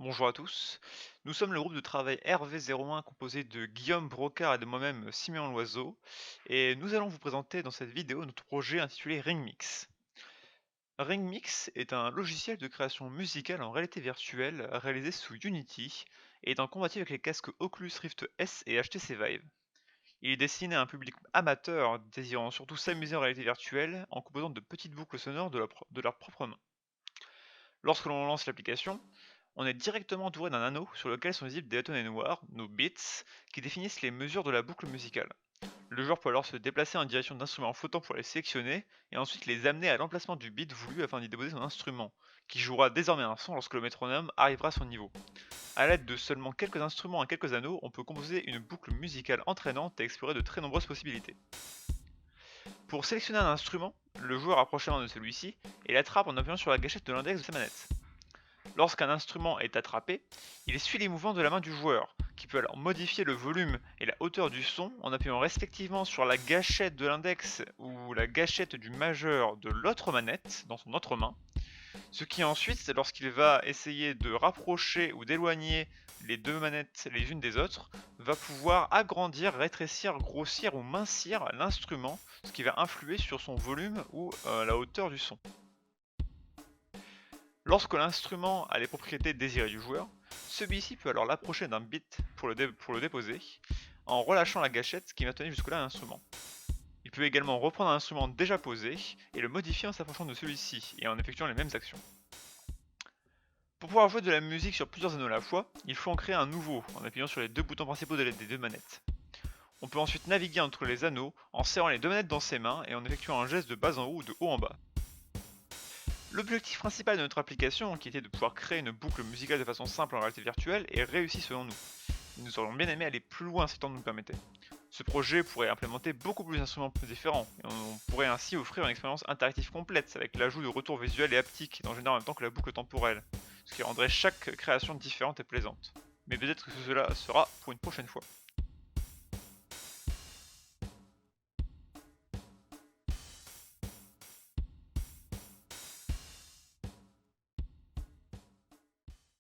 Bonjour à tous, nous sommes le groupe de travail RV01 composé de Guillaume Brocard et de moi-même Siméon Loiseau et nous allons vous présenter dans cette vidéo notre projet intitulé RingMix. RingMix est un logiciel de création musicale en réalité virtuelle réalisé sous Unity et étant compatible avec les casques Oculus Rift S et HTC Vive. Il est destiné à un public amateur désirant surtout s'amuser en réalité virtuelle en composant de petites boucles sonores de leur propre main. Lorsque l'on lance l'application, on est directement entouré d'un anneau sur lequel sont visibles des bâtonnets noirs, nos bits, qui définissent les mesures de la boucle musicale. Le joueur peut alors se déplacer en direction d'instruments flottants pour les sélectionner et ensuite les amener à l'emplacement du bit voulu afin d'y déposer son instrument, qui jouera désormais un son lorsque le métronome arrivera à son niveau. A l'aide de seulement quelques instruments et quelques anneaux, on peut composer une boucle musicale entraînante et explorer de très nombreuses possibilités. Pour sélectionner un instrument, le joueur approche la main de celui-ci et l'attrape en appuyant sur la gâchette de l'index de sa manette. Lorsqu'un instrument est attrapé, il suit les mouvements de la main du joueur, qui peut alors modifier le volume et la hauteur du son en appuyant respectivement sur la gâchette de l'index ou la gâchette du majeur de l'autre manette dans son autre main, ce qui ensuite, lorsqu'il va essayer de rapprocher ou d'éloigner les deux manettes les unes des autres, va pouvoir agrandir, rétrécir, grossir ou mincir l'instrument, ce qui va influer sur son volume ou la hauteur du son. Lorsque l'instrument a les propriétés désirées du joueur, celui-ci peut alors l'approcher d'un bit pour le déposer, en relâchant la gâchette qui maintenait jusque-là l'instrument. Il peut également reprendre un instrument déjà posé et le modifier en s'approchant de celui-ci et en effectuant les mêmes actions. Pour pouvoir jouer de la musique sur plusieurs anneaux à la fois, il faut en créer un nouveau en appuyant sur les deux boutons principaux des deux manettes. On peut ensuite naviguer entre les anneaux en serrant les deux manettes dans ses mains et en effectuant un geste de bas en haut ou de haut en bas. L'objectif principal de notre application, qui était de pouvoir créer une boucle musicale de façon simple en réalité virtuelle, est réussi selon nous. Nous aurions bien aimé aller plus loin si le temps nous le permettait. Ce projet pourrait implémenter beaucoup plus d'instruments plus différents, et on pourrait ainsi offrir une expérience interactive complète avec l'ajout de retours visuels et haptiques dans général en même temps que la boucle temporelle, ce qui rendrait chaque création différente et plaisante. Mais peut-être que cela sera pour une prochaine fois.